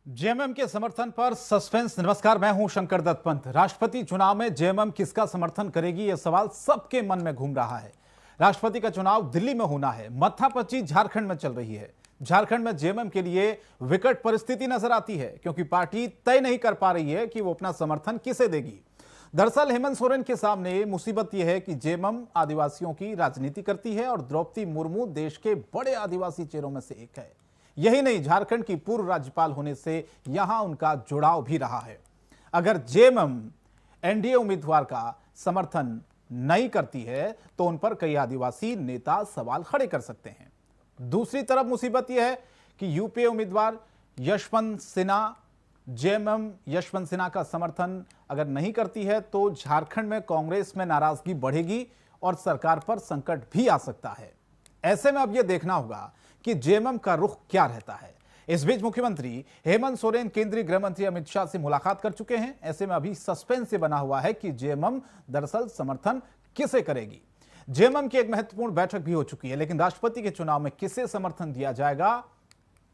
JMM के समर्थन पर सस्पेंस। नमस्कार, मैं हूं शंकर दत्त पंत। राष्ट्रपति चुनाव में जेएमएम किसका समर्थन करेगी, यह सवाल सबके मन में घूम रहा है। राष्ट्रपति का चुनाव दिल्ली में होना है, माथापच्ची झारखंड में चल रही है। झारखंड में जेएमएम के लिए विकट परिस्थिति नजर आती है, क्योंकि पार्टी तय नहीं कर पा रही है कि वो अपना समर्थन किसे देगी। दरअसल हेमंत सोरेन के सामने मुसीबत यह है कि जेएमएम आदिवासियों की राजनीति करती है और द्रौपदी मुर्मू देश के बड़े आदिवासी चेहरों में से एक है। यही नहीं, झारखंड की पूर्व राज्यपाल होने से यहां उनका जुड़ाव भी रहा है। अगर जेएमएम एनडीए उम्मीदवार का समर्थन नहीं करती है तो उन पर कई आदिवासी नेता सवाल खड़े कर सकते हैं। दूसरी तरफ मुसीबत यह है कि यूपीए उम्मीदवार यशवंत सिन्हा, जेएमएम यशवंत सिन्हा का समर्थन अगर नहीं करती है तो झारखंड में कांग्रेस में नाराजगी बढ़ेगी और सरकार पर संकट भी आ सकता है। ऐसे में अब यह देखना होगा कि जेएमएम का रुख क्या रहता है। इस बीच मुख्यमंत्री हेमंत सोरेन केंद्रीय गृह मंत्री अमित शाह से मुलाकात कर चुके हैं। ऐसे में अभी सस्पेंस से बना हुआ है कि जेएमएम दरअसल समर्थन किसे करेगी। जेएमएम की एक महत्वपूर्ण बैठक भी हो चुकी है, लेकिन राष्ट्रपति के चुनाव में किसे समर्थन दिया जाएगा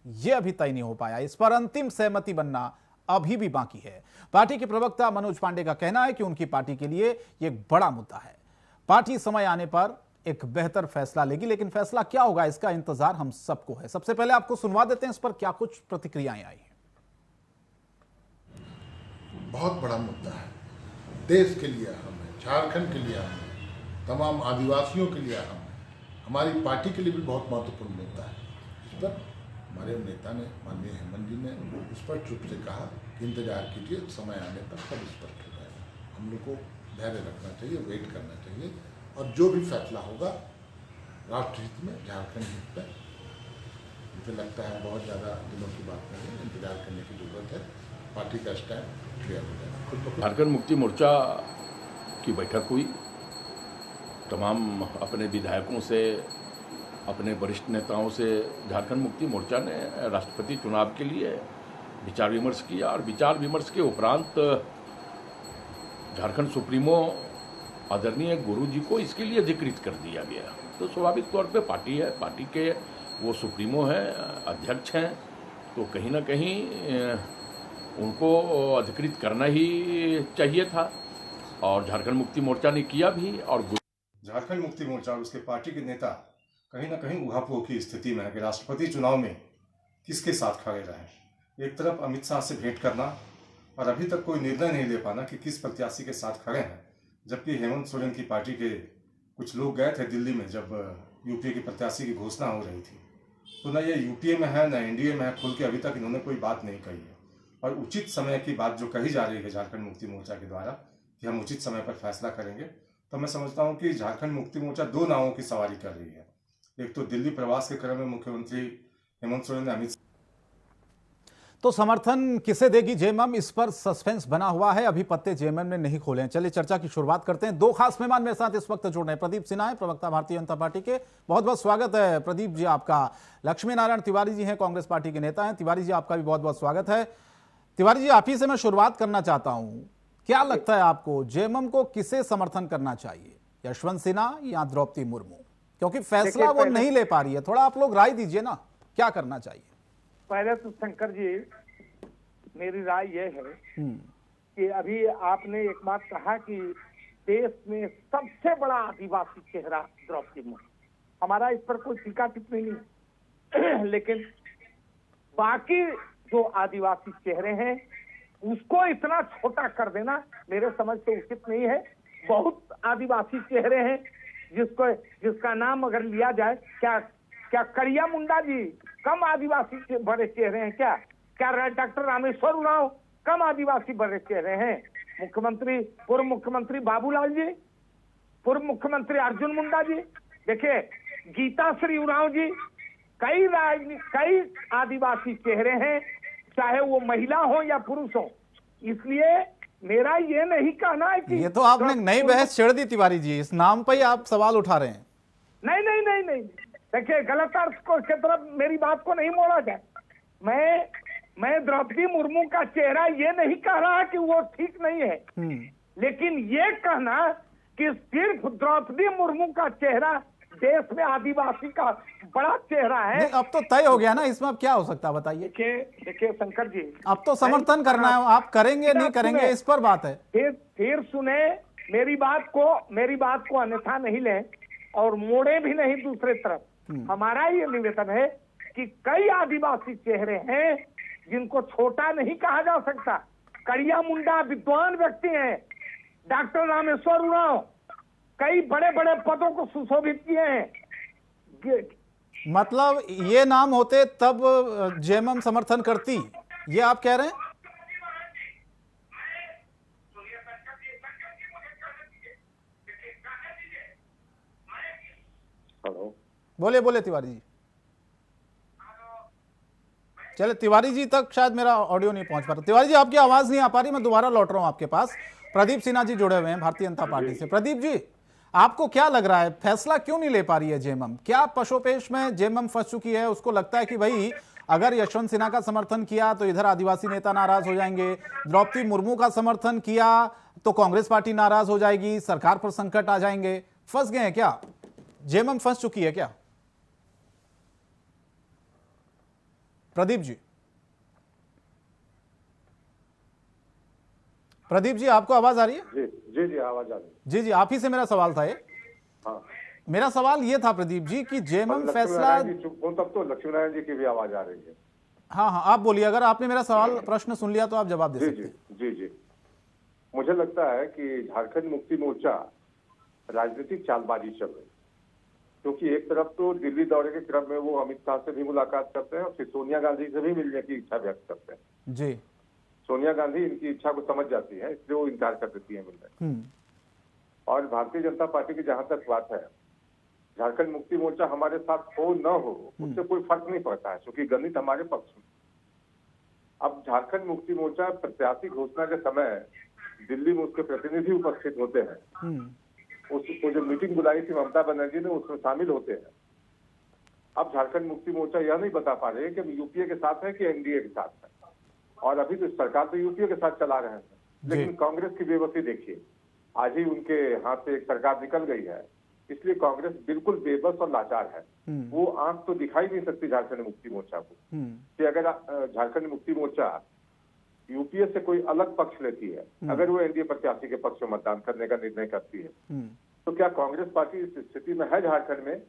यह अभी तय नहीं हो पाया। इस पर अंतिम सहमति बनना अभी भी बाकी है। पार्टी के प्रवक्ता मनोज पांडे का कहना है कि उनकी पार्टी के लिए यह एक बड़ा मुद्दा है। पार्टी समय आने पर एक बेहतर फैसला लेगी, लेकिन फैसला क्या होगा इसका इंतजार हम सबको है। सबसे पहले आपको सुनवा देते हैं इस पर क्या कुछ प्रतिक्रियाएं आई हैं। बहुत बड़ा मुद्दा है, देश के लिए अहम है, झारखंड के लिए अहम है, तमाम आदिवासियों के लिए अहम है, हमारी पार्टी के लिए भी बहुत महत्वपूर्ण मुद्दा है। इस पर हमारे नेता ने, माननीय हेमंत जी ने इस पर चुप से कहा कि इंतजार कीजिए, समय आने पर सब स्पष्ट हो जाएगा। हम लोग को धैर्य रखना चाहिए, वेट करना चाहिए और जो भी फैसला होगा राष्ट्र हित में, झारखंड हित में। मुझे लगता है बहुत ज़्यादा दिनों की बात नहीं है, इंतजार करने की जरूरत है। पार्टी का स्टैंड क्लियर हो जाएगा खुद ब खुद। झारखंड मुक्ति मोर्चा की बैठक हुई, तमाम अपने विधायकों से, अपने वरिष्ठ नेताओं से झारखंड मुक्ति मोर्चा ने राष्ट्रपति चुनाव के लिए विचार विमर्श किया और विचार विमर्श के उपरांत झारखंड सुप्रीमो आदरणीय गुरु जी को इसके लिए अधिकृत कर दिया गया। तो स्वाभाविक तौर पे पार्टी है, पार्टी के वो सुप्रीमो हैं, अध्यक्ष हैं, तो कहीं ना कहीं उनको अधिकृत करना ही चाहिए था और झारखंड मुक्ति मोर्चा ने किया भी। और झारखंड मुक्ति मोर्चा और उसके पार्टी के नेता कहीं ना कहीं उहापोह की स्थिति में है कि राष्ट्रपति चुनाव में किसके साथ खड़े रहें। एक तरफ अमित शाह से भेंट करना और अभी तक कोई निर्णय नहीं ले पाना कि किस प्रत्याशी के साथ खड़े हैं, जबकि हेमंत सोरेन की पार्टी के कुछ लोग गए थे दिल्ली में जब यूपीए की प्रत्याशी की घोषणा हो रही थी। तो न ये यूपीए में है न एनडीए में है, खुल के अभी तक इन्होंने कोई बात नहीं कही है। और उचित समय की बात जो कही जा रही है झारखंड मुक्ति मोर्चा के द्वारा कि हम उचित समय पर फैसला करेंगे, तो मैं समझता हूँ कि झारखंड मुक्ति मोर्चा दो नावों की सवारी कर रही है। एक तो दिल्ली प्रवास के क्रम में मुख्यमंत्री हेमंत सोरेन ने अमित तो समर्थन किसे देगी जेएमएम, इस पर सस्पेंस बना हुआ है। अभी पत्ते जेएमएम ने नहीं खोले हैं। चलिए चर्चा की शुरुआत करते हैं। दो खास मेहमान मेरे साथ इस वक्त जुड़ रहे हैं। प्रदीप सिन्हा है, प्रवक्ता भारतीय जनता पार्टी के। बहुत बहुत स्वागत है प्रदीप जी आपका। लक्ष्मी नारायण तिवारी जी हैं, कांग्रेस पार्टी के नेता हैं। तिवारी जी आपका भी बहुत बहुत स्वागत है। तिवारी जी, आप ही से मैं शुरुआत करना चाहता हूं, क्या लगता है आपको जेएमएम को किसे समर्थन करना चाहिए, यशवंत सिन्हा या द्रौपदी मुर्मू? क्योंकि फैसला वो नहीं ले पा रही है, थोड़ा आप लोग राय दीजिए ना, क्या करना चाहिए? पहले तो शंकर जी, मेरी राय यह है कि अभी आपने एक बात कहा कि देश में सबसे बड़ा आदिवासी चेहरा द्रौपदी मुर्मू। हमारा इस पर कोई टीका टिप्पणी नहीं लेकिन बाकी जो आदिवासी चेहरे हैं उसको इतना छोटा कर देना मेरे समझ से उचित नहीं है। बहुत आदिवासी चेहरे हैं जिसका नाम अगर लिया जाए, क्या करिया मुंडा जी कम आदिवासी बड़े चेहरे हैं? क्या डॉक्टर रामेश्वर उरांव कम आदिवासी बड़े चेहरे हैं? पूर्व मुख्यमंत्री बाबूलाल जी, पूर्व मुख्यमंत्री अर्जुन मुंडा जी, देखिए गीता श्री उरांव जी, कई आदिवासी चेहरे हैं, चाहे वो महिला हो या पुरुष हो। इसलिए मेरा ये नहीं कहना है कि ये तो आपने नई बहस छेड़ दी तिवारी जी, इस नाम पर ही आप सवाल उठा रहे हैं। नहीं, देखिए गलत अर्थ को के तरफ मेरी बात को नहीं मोड़ा जाए। मैं द्रौपदी मुर्मू का चेहरा ये नहीं कह रहा कि वो ठीक नहीं है, लेकिन ये कहना कि सिर्फ द्रौपदी मुर्मू का चेहरा देश में आदिवासी का बड़ा चेहरा है। नहीं, अब तो तय हो गया ना, इसमें अब क्या हो सकता है बताइए। देखिए शंकर जी, अब तो समर्थन करना है, आप करेंगे नहीं करेंगे इस पर बात है। फिर सुने मेरी बात को अन्यथा नहीं लें और मोड़े भी नहीं दूसरे तरफ। हमारा ये निवेदन है कि कई आदिवासी चेहरे हैं जिनको छोटा नहीं कहा जा सकता। कड़िया मुंडा विद्वान व्यक्ति हैं, डॉक्टर रामेश्वर उरांव कई बड़े बड़े पदों को सुशोभित किए हैं। मतलब ये नाम होते तब जेएमएम समर्थन करती, ये आप कह रहे हैं? हेलो, बोले बोले तिवारी जी। चले तिवारी जी तक शायद मेरा ऑडियो नहीं पहुंच पा रहा। तिवारी जी आपकी आवाज नहीं आ पा रही, मैं दोबारा लौट रहा हूं आपके पास। प्रदीप सिन्हा जी जुड़े हुए हैं भारतीय जनता पार्टी से। प्रदीप जी, आपको क्या लग रहा है, फैसला क्यों नहीं ले पा रही है जेएमएम? क्या पशोपेश में जेएमएम फंस चुकी है? उसको लगता है कि भाई अगर यशवंत सिन्हा का समर्थन किया तो इधर आदिवासी नेता नाराज हो जाएंगे, द्रौपदी मुर्मू का समर्थन किया तो कांग्रेस पार्टी नाराज हो जाएगी, सरकार पर संकट आ जाएंगे। फंस गए हैं क्या? जेएमएम फंस चुकी है क्या? प्रदीप जी, प्रदीप जी आपको आवाज आ रही है? जी आवाज आ रही है। जी, आप ही से मेरा सवाल था ये। हाँ, मेरा सवाल ये था प्रदीप जी कि जेएमएम फैसला। तब तो लक्ष्मी नारायण जी की भी आवाज आ रही है। हाँ, आप बोलिए, अगर आपने मेरा सवाल प्रश्न सुन लिया तो आप जवाब दे सकते हैं। जी, मुझे लगता है कि झारखंड मुक्ति मोर्चा राजनीतिक चालबाजी चल रही है, क्योंकि एक तरफ तो दिल्ली दौरे के क्रम में वो अमित शाह से भी मुलाकात करते हैं और फिर सोनिया गांधी से भी मिलने की इच्छा व्यक्त करते हैं। जी, सोनिया गांधी इनकी इच्छा को समझ जाती है, इसलिए वो इनकार कर देती है मिलने। और भारतीय जनता पार्टी की जहां तक बात है, झारखंड मुक्ति मोर्चा हमारे साथ हो न हो उससे कोई फर्क नहीं पड़ता है, क्योंकि गणित हमारे पक्ष में। अब झारखंड मुक्ति मोर्चा प्रत्याशी घोषणा के समय दिल्ली में उसके प्रतिनिधि उपस्थित होते हैं। उसको जो मीटिंग बुलाई थी ममता बनर्जी ने, उसमें शामिल होते हैं। अब झारखंड मुक्ति मोर्चा यह नहीं बता पा रहे कि हम यूपीए के साथ है कि एनडीए के साथ है, और अभी तो सरकार तो यूपीए के साथ चला रहे हैं। लेकिन कांग्रेस की बेबसी देखिए, आज ही उनके हाथ से एक सरकार निकल गई है, इसलिए कांग्रेस बिल्कुल बेबस और लाचार है। वो आंख तो दिखाई नहीं सकती झारखंड मुक्ति मोर्चा को कि अगर झारखंड मुक्ति मोर्चा यूपीए से कोई अलग पक्ष लेती है, अगर वो एनडीए प्रत्याशी के पक्ष में मतदान करने का निर्णय करती है, तो क्या कांग्रेस पार्टी इस स्थिति में है झारखंड में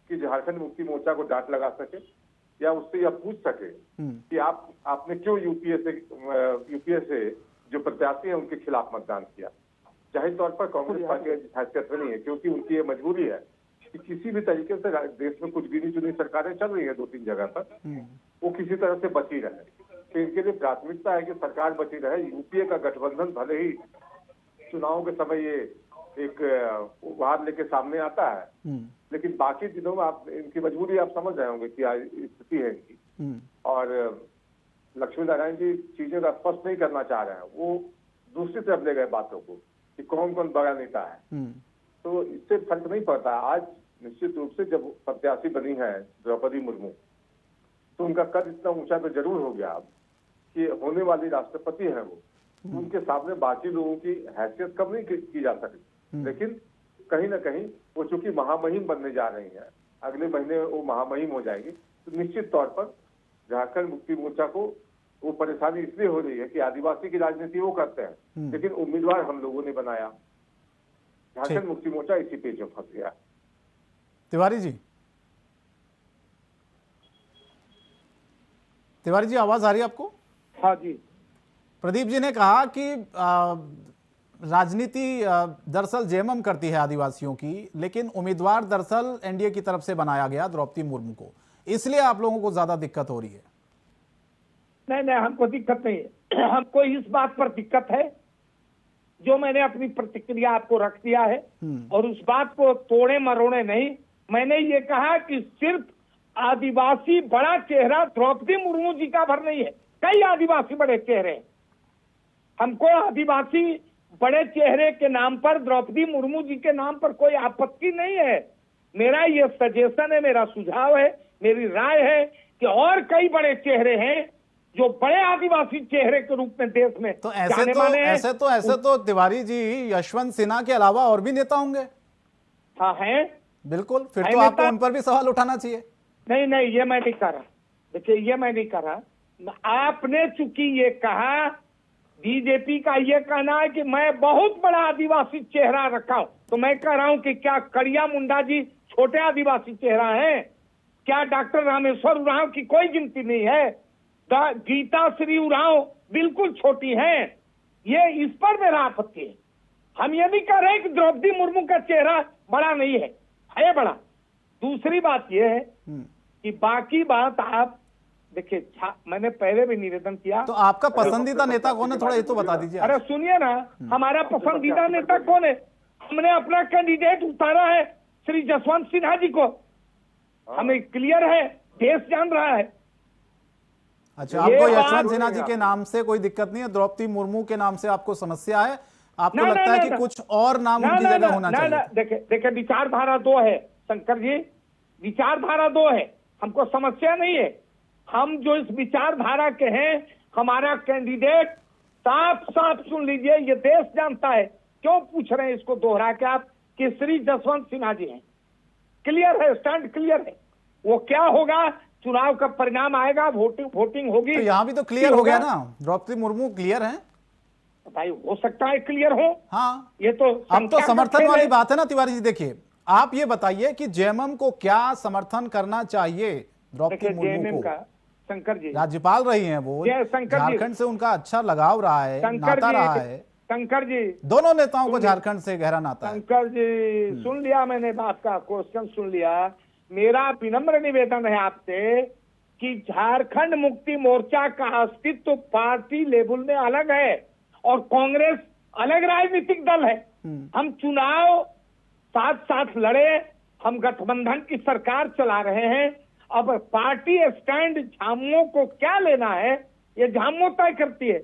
कि झारखंड मुक्ति मोर्चा को डांट लगा सके या उससे यह पूछ सके कि आपने क्यों यूपीए से जो प्रत्याशी है उनके खिलाफ मतदान किया? जाहिर तौर पर कांग्रेस पार्टी हैसियत नहीं है, क्योंकि उनकी ये मजबूरी है कि किसी भी तरीके से देश में कुछ गिनी चुनी सरकारें चल रही है 2-3 जगह पर, वो किसी तरह से बची रहे। तो इनके लिए प्राथमिकता है कि सरकार बची रहे। यूपीए का गठबंधन भले ही चुनाव के समय ये एक उपहार लेके सामने आता है, लेकिन बाकी दिनों में आप इनकी मजबूरी आप समझ रहे होंगे क्या स्थिति है इनकी। और लक्ष्मी नारायण जी चीजें स्पष्ट नहीं करना चाह रहे हैं, वो दूसरी तरफ ले गए बातों को कि कौन कौन बड़ा नेता है। तो इससे फर्क नहीं पड़ता। आज निश्चित रूप से जब प्रत्याशी बनी है द्रौपदी मुर्मू, तो उनका कद इतना ऊंचा तो जरूर हो गया अब कि होने वाली राष्ट्रपति है वो, उनके सामने बाकी लोगों की हैसियत कम नहीं की जा सकती। लेकिन कहीं ना कहीं वो चूंकि महामहिम बनने जा रही है, अगले महीने वो महामहिम हो जाएगी, तो निश्चित तौर पर झारखंड मुक्ति मोर्चा को वो परेशानी इसलिए हो रही है कि आदिवासी की राजनीति वो करते हैं, लेकिन उम्मीदवार हम लोगों ने बनाया। झारखंड मुक्ति मोर्चा इसी पेज में फंस गया। तिवारी जी आवाज आ रही है आपको? हाँ जी। प्रदीप जी ने कहा कि राजनीति दरअसल जेएमएम करती है आदिवासियों की, लेकिन उम्मीदवार दरअसल एनडीए की तरफ से बनाया गया द्रौपदी मुर्मू को, इसलिए आप लोगों को ज्यादा दिक्कत हो रही है। नहीं, हमको दिक्कत नहीं है। हमको इस बात पर दिक्कत है जो मैंने अपनी प्रतिक्रिया आपको रख दिया है, और उस बात को तोड़े मरोड़े नहीं। मैंने ये कहा कि सिर्फ आदिवासी बड़ा चेहरा द्रौपदी मुर्मू जी का भर नहीं है, कई आदिवासी बड़े चेहरे हैं। हमको आदिवासी बड़े चेहरे के नाम पर, द्रौपदी मुर्मू जी के नाम पर कोई आपत्ति नहीं है। मेरा ये सजेशन है, मेरा सुझाव है, मेरी राय है कि और कई बड़े चेहरे हैं जो बड़े आदिवासी चेहरे के रूप में देश में तो ऐसे तो तिवारी जी, यशवंत सिन्हा के अलावा और भी नेता होंगे। हाँ हैं, बिल्कुल, फिर है तो आपको नेता? उन पर भी सवाल उठाना चाहिए। नहीं नहीं, ये मैं नहीं कर रहा। देखिए, ये मैं नहीं कर रहा। आपने चूंकि ये कहा, बीजेपी का ये कहना है कि मैं बहुत बड़ा आदिवासी चेहरा रखा हूं, तो मैं कह रहा हूं कि क्या कड़िया मुंडा जी छोटे आदिवासी चेहरा है? क्या डॉक्टर रामेश्वर उरांव की कोई गिनती नहीं है? गीता श्री उरांव बिल्कुल छोटी है। ये इस पर मेरा आपत्ति है। हम ये नहीं कह रहे कि द्रौपदी मुर्मू का चेहरा बड़ा नहीं है बड़ा। दूसरी बात यह है कि बाकी बात आप देखिए, मैंने पहले भी निवेदन किया। तो आपका पसंदीदा नेता कौन है, थोड़ा ये तो बता दीजिए। अरे सुनिए ना, हमारा पसंदीदा नेता कौन है? हमने अपना कैंडिडेट उतारा है श्री जसवंत सिन्हा जी को। हमें क्लियर है, देश जान रहा है। अच्छा, आपको यशवंत सिन्हा जी के नाम से कोई दिक्कत नहीं है, द्रौपदी मुर्मू के नाम से आपको समस्या है? आपको लगता है कि कुछ और नाम उनकी जगह होना चाहिए? देखिए, विचारधारा दो है शंकर जी, विचारधारा दो है। हमको समस्या नहीं है। हम जो इस विचारधारा के हैं, हमारा कैंडिडेट साफ साफ सुन लीजिए, ये देश जानता है। क्यों पूछ रहे हैं इसको दोहरा के आप कि श्री जसवंत सिन्हा जी हैं? क्लियर है, स्टैंड क्लियर है। वो क्या होगा, चुनाव का परिणाम आएगा, वोटिंग होगी। तो यहाँ भी तो क्लियर हो गया ना, द्रौपदी मुर्मू क्लियर है भाई। हो सकता है क्लियर हो। हाँ, ये तो अब तो समर्थन वाली बात है ना। तिवारी जी देखिए, आप ये बताइए कि जेएमएम को क्या समर्थन करना चाहिए द्रौपदी मुर्मू को? शंकर जी राज्यपाल रही हैं वो, झारखंड से उनका अच्छा लगाव रहा है, नाता रहा है। शंकर जी, दोनों नेताओं को झारखंड से गहरा नाता है। शंकर जी, सुन लिया मैंने, बात का क्वेश्चन सुन लिया। मेरा विनम्र निवेदन है आपसे कि झारखंड मुक्ति मोर्चा का अस्तित्व पार्टी लेवल में अलग है और कांग्रेस अलग राजनीतिक दल है। हम चुनाव साथ साथ लड़े, हम गठबंधन की सरकार चला रहे हैं। अब पार्टी स्टैंड झामुमो को क्या लेना है, ये झामुमो तय करती है।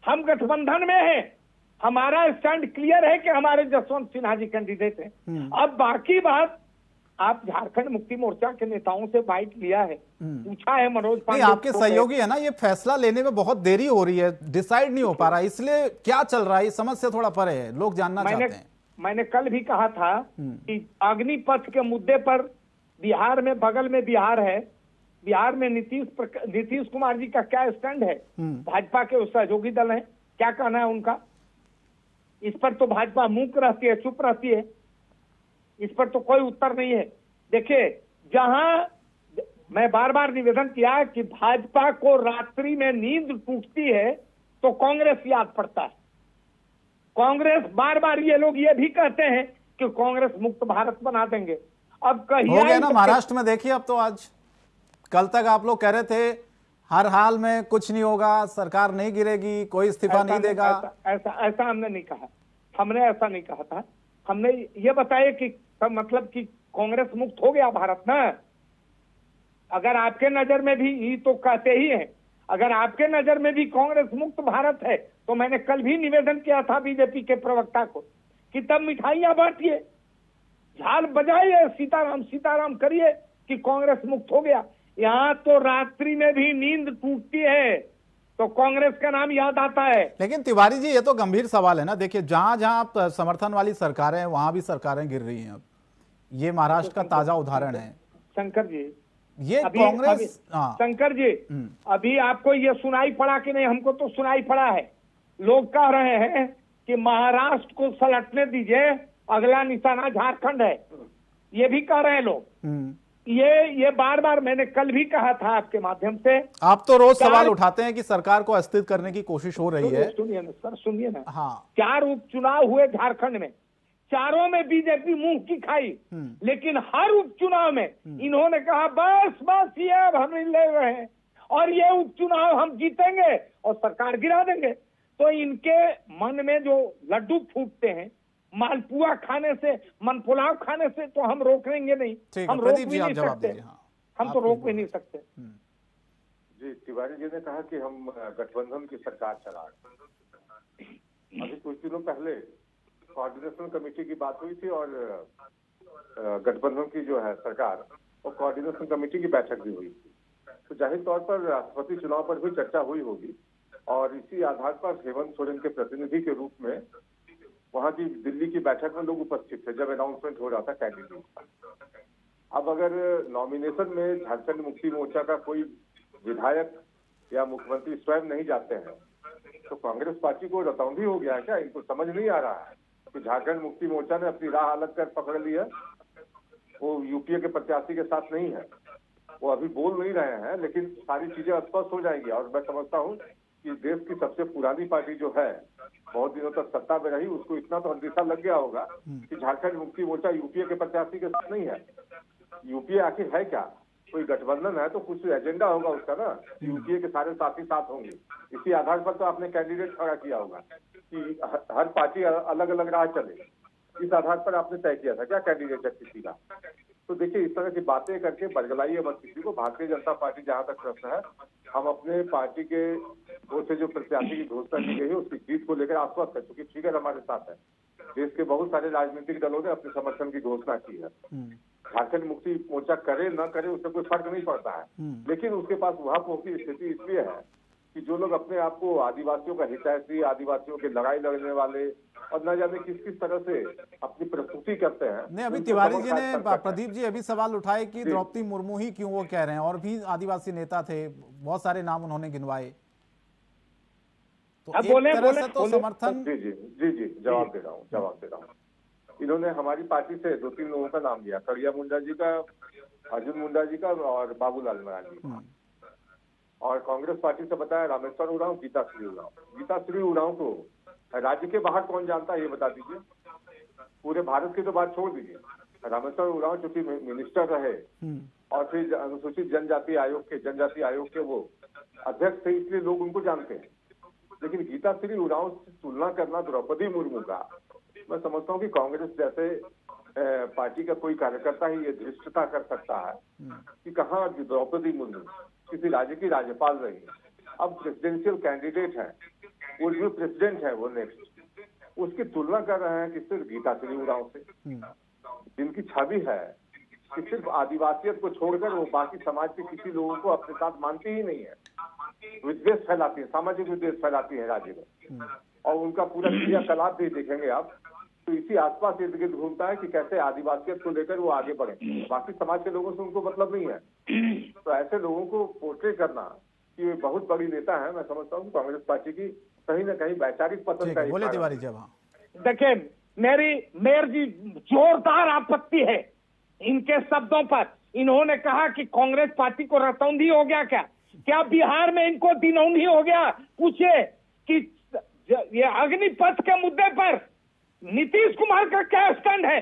हम गठबंधन में हैं, हमारा स्टैंड क्लियर है कि हमारे जसवंत सिन्हा जी कैंडिडेट हैं। अब बाकी बात, आप झारखंड मुक्ति मोर्चा के नेताओं से बाइट लिया है, पूछा है मनोज पांडे, आपके सहयोगी है ना, ये फैसला लेने में बहुत देरी हो रही है, डिसाइड नहीं हो पा रहा, इसलिए क्या चल रहा है, समझ से थोड़ा परे है, लोग जानना चाहते हैं। मैंने कल भी कहा था कि अग्निपथ के मुद्दे पर बिहार में, बगल में बिहार है, बिहार में नीतीश कुमार जी का क्या स्टैंड है? भाजपा के सहयोगी दल हैं, क्या कहना है उनका? इस पर तो भाजपा मूक रहती है, चुप रहती है। इस पर तो कोई उत्तर नहीं है। देखिए, जहां मैं बार बार निवेदन किया कि भाजपा को रात्रि में नींद टूटती है तो कांग्रेस याद पड़ता है। कांग्रेस बार बार, ये लोग ये भी कहते हैं कि कांग्रेस मुक्त भारत बना देंगे। अब कहिए हो गया ना महाराष्ट्र में, देखिए अब तो आज, कल तक आप लोग कह रहे थे हर हाल में कुछ नहीं होगा, सरकार नहीं गिरेगी, कोई इस्तीफा नहीं देगा। ऐसा हमने नहीं कहा, हमने ऐसा नहीं कहा था। हमने ये बताया कि मतलब कि कांग्रेस मुक्त हो गया भारत में। अगर आपके नजर में भी, ये तो कहते ही हैं, अगर आपके नजर में भी कांग्रेस मुक्त भारत है तो मैंने कल भी निवेदन किया था बीजेपी के प्रवक्ता को कि तब मिठाइयां बांटिए, झाल बजाइए, सीताराम सीताराम करिए कि कांग्रेस मुक्त हो गया। यहाँ तो रात्रि में भी नींद टूटती है तो कांग्रेस का नाम याद आता है। लेकिन तिवारी जी, ये तो गंभीर सवाल है ना। देखिए, जहां जहां समर्थन वाली सरकारें हैं, वहां भी सरकारें गिर रही हैं। अब ये महाराष्ट्र का ताजा उदाहरण है। शंकर जी, ये कांग्रेस, शंकर जी, अभी आपको ये सुनाई पड़ा कि नहीं? हमको तो सुनाई पड़ा है। लोग कह रहे हैं कि महाराष्ट्र को सलटने दीजिए, अगला निशाना झारखंड है, ये भी कह रहे हैं लोग। ये बार बार मैंने कल भी कहा था आपके माध्यम से। आप तो रोज सवाल उठाते हैं कि सरकार को अस्थिर करने की कोशिश हो रही है। सुनिए ना सर, सुनिए ना। हाँ, 4 उपचुनाव हुए झारखंड में, चारों में बीजेपी मुंह की खाई, लेकिन हर उपचुनाव में इन्होंने कहा बस बस ये अब हम ले रहे हैं और ये उपचुनाव हम जीतेंगे और सरकार गिरा देंगे। तो इनके मन में जो लड्डू फूटते हैं मालपुआ खाने से, मनपुलाव खाने से, तो हम रोकेंगे नहीं, हम रोक भी नहीं सकते। हम तो रोक भी नहीं सकते। जी, तिवारी जी ने कहा कि हम गठबंधन की सरकार चला रहे हैं। अभी कुछ दिनों पहले कोऑर्डिनेशन कमेटी की बात हुई थी और गठबंधन की जो है सरकार और कोऑर्डिनेशन कमेटी की बैठक भी हुई थी। तो जाहिर तौर पर राष्ट्रपति चुनाव पर भी चर्चा हुई होगी और इसी आधार पर हेमंत सोरेन के प्रतिनिधि के रूप में वहां की दिल्ली की बैठक में लोग उपस्थित थे जब अनाउंसमेंट हो रहा था कैंडिडेट का। अब अगर नॉमिनेशन में झारखंड मुक्ति मोर्चा का कोई विधायक या मुख्यमंत्री स्वयं नहीं जाते हैं तो कांग्रेस पार्टी को रतौंधी हो गया है क्या? इनको समझ नहीं आ रहा है कि झारखंड मुक्ति मोर्चा ने अपनी राह अलग कर पकड़ ली है, वो यूपीए के प्रत्याशी के साथ नहीं है। वो अभी बोल नहीं रहे हैं लेकिन सारी चीजें स्पष्ट हो जाएंगी। और मैं समझता हूँ कि देश की सबसे पुरानी पार्टी जो है, बहुत दिनों तक सत्ता में रही, उसको इतना तो अंदेशा लग गया होगा कि झारखंड मुक्ति मोर्चा यूपीए के प्रत्याशी के साथ नहीं है। यूपीए आखिर है क्या? कोई गठबंधन है तो कुछ एजेंडा होगा उसका ना, यूपीए के सारे साथी साथ होंगे। इसी आधार पर तो आपने कैंडिडेट खड़ा किया होगा कि हर पार्टी अलग अलग राह चले, इस आधार पर आपने तय किया था क्या कैंडिडेट है किसी का? तो देखिए, इस तरह की बातें करके बरगलाइए मत किसी को। भारतीय जनता पार्टी जहां तक प्रश्न है, हम अपने पार्टी के ओर से जो प्रत्याशी की घोषणा की गई है उसकी जीत को लेकर आश्वस्त है, क्योंकि फिगर हमारे साथ है। देश के बहुत सारे राजनीतिक दलों ने अपने समर्थन की घोषणा की है। झारखंड मुक्ति मोर्चा करे न करे उससे कोई फर्क नहीं पड़ता है, लेकिन उसके पास वहां की स्थिति इसलिए है कि जो लोग अपने आप को आदिवासियों का हितैषी, आदिवासियों के लड़ाई लड़ने वाले और न जाने किस किस तरह से अपनी प्रस्तुति करते हैं। नहीं, अभी तिवारी जी ने, प्रदीप जी अभी सवाल उठाए कि द्रौपदी मुर्मू ही क्यों वो कह रहे हैं, और भी आदिवासी नेता थे, बहुत सारे नाम उन्होंने गिनवाए, तो एक तरह से तो समर्थन। जी जवाब दे रहा हूँ। इन्होंने हमारी पार्टी से 2-3 लोगों का नाम लिया, कड़िया मुंडा जी का, अर्जुन मुंडा जी का और बाबूलाल मरांडी। और कांग्रेस पार्टी से बताया रामेश्वर उरांव, गीताश्री उरांव। गीताश्री उरांव को राज्य के बाहर कौन जानता है ये बता दीजिए? पूरे भारत की तो बात छोड़ दीजिए, रामेश्वर उरांव चूंकि मिनिस्टर रहे और फिर अनुसूचित जनजाति आयोग के वो अध्यक्ष थे, इसलिए लोग उनको जानते हैं। लेकिन गीताश्री उरांव से तुलना करना द्रौपदी मुर्मू का, मैं समझता हूँ कि कांग्रेस जैसे पार्टी का कोई कार्यकर्ता ही ये धृष्टता कर सकता है कि कहाँ द्रौपदी मुर्मू किसी राज्य की राज्यपाल रही है, अब प्रेसिडेंशियल कैंडिडेट है, वो जो प्रेसिडेंट है वो नेक्स्ट, उसकी तुलना कर रहे हैं कि सिर्फ गीताश्री उरांव से, जिनकी छवि है कि सिर्फ आदिवासियत को छोड़कर वो बाकी समाज के किसी लोगों को अपने साथ मानती ही नहीं है, विद्वेष फैलाती है, सामाजिक विद्वेष फैलाती है राज्य में। और उनका पूरा क्रियाकलाप भी देखेंगे आप तो इसी आसपास इर्द गिर्द घूमता है कि कैसे आदिवासियत को लेकर वो आगे बढ़े, बाकी समाज के लोगों से उनको मतलब नहीं है। तो ऐसे लोगों को पोर्ट्रे करना कि वे बहुत बड़ी नेता है, मैं समझता हूँ कांग्रेस पार्टी की कहीं ना कहीं वैचारिक पतन का। बोले तिवारी जी। देखिए, मेयर जी, जोरदार आपत्ति है इनके शब्दों पर। इन्होंने कहा कि कांग्रेस पार्टी को रतौंधी हो गया क्या बिहार में इनको दिनौंधी हो गया? पूछे कि ये अग्निपथ के मुद्दे पर नीतीश कुमार का क्या स्टैंड है,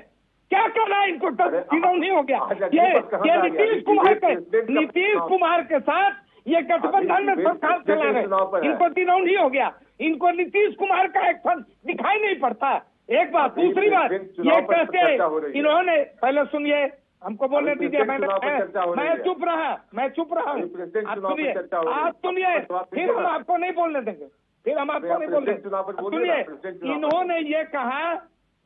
क्या कहना है इनको? दिनौंधी हो गया ये नीतीश कुमार के साथ ये गठबंधन में सरकार चला रहे, इनको दिनौंधी हो गया, इनको नीतीश कुमार का एक्शन दिखाई नहीं पड़ता। एक बात, दूसरी बात, ये कहते इन्होंने, पहले सुनिए, हमको बोलने दीजिए, मैं चुप रहा हूँ। आप सुनिए, फिर हम आपको नहीं बोलने देंगे, सुनिए, इन्होंने ये कहा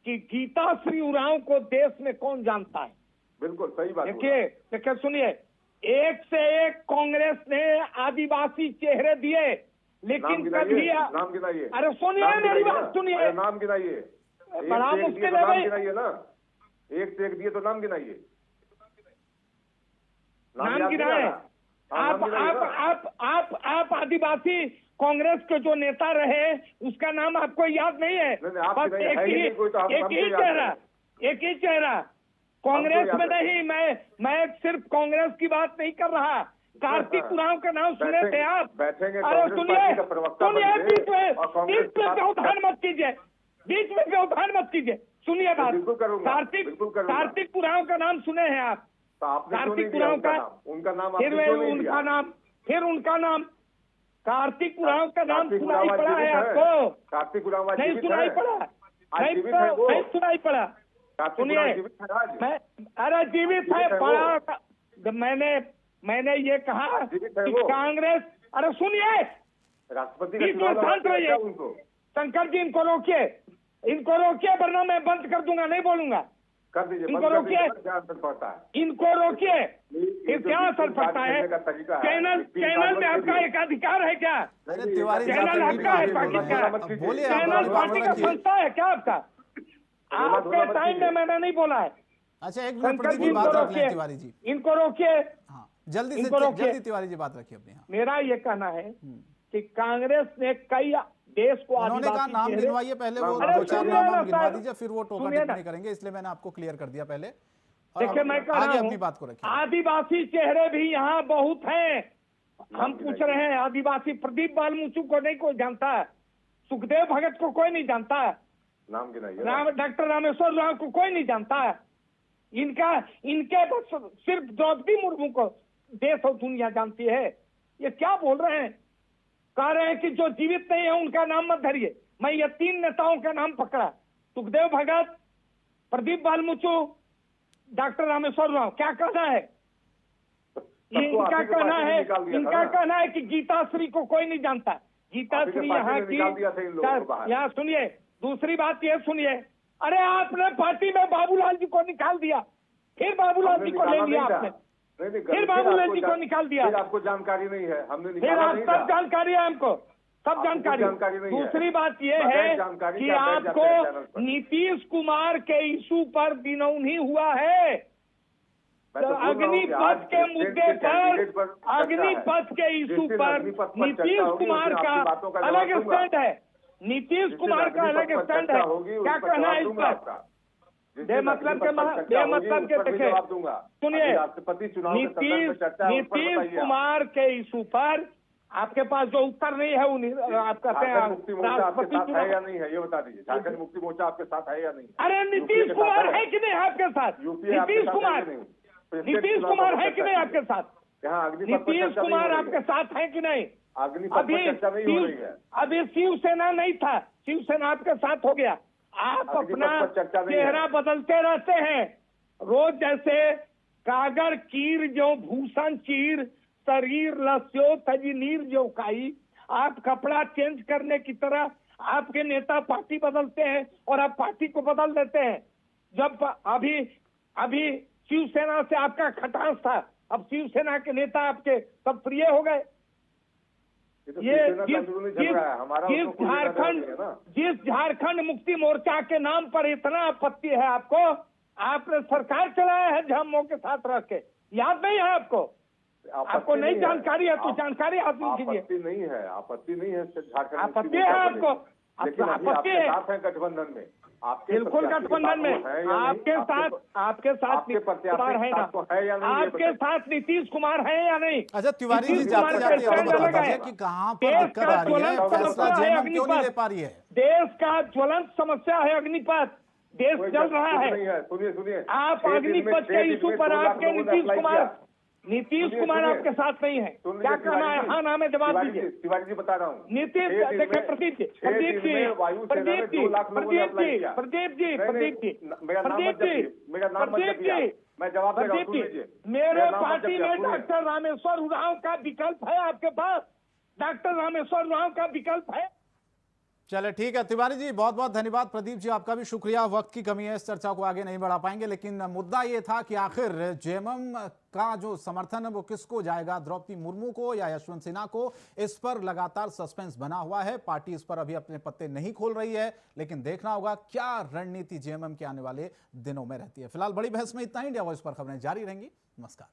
कि गीताश्री उरांव को देश में कौन जानता है। बिल्कुल सही बात। देखिए सुनिए, एक से एक कांग्रेस ने आदिवासी चेहरे दिए, लेकिन कभी नाम गिनाइए। अरे सुनिए मेरी बात सुनिए, नाम गिनाइए, बड़ा मुश्किल है भाई, ना एक से एक दिए तो नाम गिनाइए, नाम गिनाए। आप आदिवासी कांग्रेस के जो नेता रहे उसका नाम आपको याद नहीं है? बस एक ही चेहरा कांग्रेस में नहीं। मैं सिर्फ कांग्रेस की बात नहीं कर रहा, कार्तिक उरांव का नाम सुने थे आप? अरे सुनिए, बीच में व्यवधान मत कीजिए, सुनिए बात। कार्तिक उरांव का नाम सुने हैं आप? कार्तिक उरांव का, उनका नाम, फिर उनका नाम कार्तिक उरांव का नाम सुनाई पड़ा है आपको? कार्तिक उरांव नहीं सुनाई पड़ा, सुनिए, अरे जीवित है पड़ा। मैंने ये कहा कि कांग्रेस, अरे सुनिए, राष्ट्रपति शांत रहिए, शंकर जी इनको रोकिए वरना मैं बंद कर दूंगा, नहीं बोलूंगा। कर दीजिए, इनको रोकिए, क्या असर पड़ता है? इनको रोकिए, फिर क्या असर पड़ता है? चैनल में आपका एक अधिकार है क्या? चैनल आपका है पार्टी का? चैनल पार्टी का संस्था है क्या आपका? आपके टाइम में मैंने नहीं बोला है। अच्छा, एक मिनट शंकर प्रदीप जी जी, बात इनको रख लें रोकिए, तिवारी जी। इनको रोकिए। हाँ, जल्दी इनको रोकिए। जल्दी तिवारी जी बात रखिए अपनी। हाँ, मेरा ये कहना है कि कांग्रेस ने कई देश को उन्होंने कहा आदिवासी नाम चेहरे- गिनवाइए पहले, वो अरे दो चार सुनिए नाम ना गिनवा साहब, दीजिए, फिर वो टोका सुनिए ना। टिप्पणी करेंगे, इसलिए मैंने आपको क्लियर कर दिया पहले। और देखिए, अब मैं कह आगे रहा अपनी हूँ बात को रखिए। आदिवासी चेहरे भी यहाँ बहुत हैं। हम पूछ रहे हैं आदिवासी, प्रदीप बालमुचु को नहीं कोई जानता है, सुखदेव भगत को कोई नहीं जानता है, नाम गिनाइए। डॉक्टर रामेश्वर राव को कोई नहीं जानता है। इनके बस सिर्फ द्रौपदी मुर्मू को देश और दुनिया जानती है। ये क्या बोल रहे हैं? कह रहे हैं कि जो जीवित नहीं है उनका नाम मत धरिए। मैं ये 3 नेताओं का नाम पकड़ा, सुखदेव भगत, प्रदीप बालमुचु, डॉक्टर रामेश्वर राव। क्या कहना है? इनका कहना है कि गीताश्री को कोई नहीं जानता। गीताश्री यहाँ की, यहाँ सुनिए, दूसरी बात ये सुनिए, अरे आपने पार्टी में बाबूलाल जी को निकाल दिया, फिर बाबूलाल जी को ले लिया आपने, फिर बाबूलाल जी को निकाल दिया। आपको जानकारी नहीं है, हमने फिर आप सब जानकारी है हमको, सब जानकारी। दूसरी बात यह है कि आपको नीतीश कुमार के इशू पर दिनौनी हुआ है। अग्निपथ के मुद्दे पर, अग्निपथ के इशू पर नीतीश कुमार का अलग स्टैंड है, नीतीश कुमार का अलग स्टैंड है। क्या कहना है इस पर? बेमतलब के देखे, सुनिए, नीतीश कुमार के इशू पर आपके पास जो उत्तर नहीं है वो आप कहते हैं राष्ट्रपति है या नहीं है, ये बता दीजिए। झारखंड मुक्ति मोर्चा आपके साथ है या नहीं? अरे नीतीश कुमार है कि नहीं आपके साथ? नीतीश कुमार है कि नहीं आपके साथ? नीतीश कुमार आपके साथ है कि नहीं? अभी शिवसेना नहीं था, शिवसेना आपके साथ हो गया। आप अपना चेहरा बदलते रहते हैं रोज, जैसे कागर कीर जो भूषण चीर, शरीर लस्यो तजी नीर जो काई। आप कपड़ा चेंज करने की तरह आपके नेता पार्टी बदलते हैं और आप पार्टी को बदल देते हैं। जब अभी शिवसेना से आपका खटास था, अब शिवसेना के नेता आपके सब प्रिय हो गए। ये जिस झारखंड मुक्ति मोर्चा के नाम पर इतना आपत्ति है आपको, आपने सरकार चलाया है झामुमो के साथ रह के, याद नहीं है आपको? आपको नई जानकारी है तो जानकारी हासिल कीजिए। आपत्ति नहीं है झारखंड, आपत्ति है आपको, आपत्ति है गठबंधन में, बिल्कुल गठबंधन में आपके साथ नीतीश कुमार है ना? आपके साथ नीतीश कुमार है या नहीं? अच्छा तिवारी जी, जाते जाते और बता दीजिए कि कहां पर दिक्कत आ रही है, फैसला जेएमएम क्यों नहीं ले पा रही है? देश का ज्वलंत समस्या है अग्निपथ, देश जल रहा है। सुनिए, आप अग्निपथ के इशू पर आपके नीतीश कुमार आपके साथ नहीं है। क्या कहना है? हाँ नाम है, जवाब दीजिए। तिवारी जी बता रहा हूँ, नीतीश, देखिए प्रदीप जी, मैं जवाब दे रहा हूँ, मेरे पार्टी में डॉक्टर रामेश्वर उरांव का विकल्प है आपके पास, डॉक्टर रामेश्वर उरांव का विकल्प है। चले ठीक है तिवारी जी, बहुत बहुत धन्यवाद। प्रदीप जी आपका भी शुक्रिया। वक्त की कमी है, इस चर्चा को आगे नहीं बढ़ा पाएंगे, लेकिन मुद्दा ये था कि आखिर जेएमएम का जो समर्थन है वो किसको जाएगा, द्रौपदी मुर्मू को या यशवंत सिन्हा को? इस पर लगातार सस्पेंस बना हुआ है। पार्टी इस पर अभी अपने पत्ते नहीं खोल रही है, लेकिन देखना होगा क्या रणनीति जेएमएम के आने वाले दिनों में रहती है। फिलहाल बड़ी बहस में इतना ही। इंडिया वॉइस पर खबरें जारी रहेंगी। नमस्कार।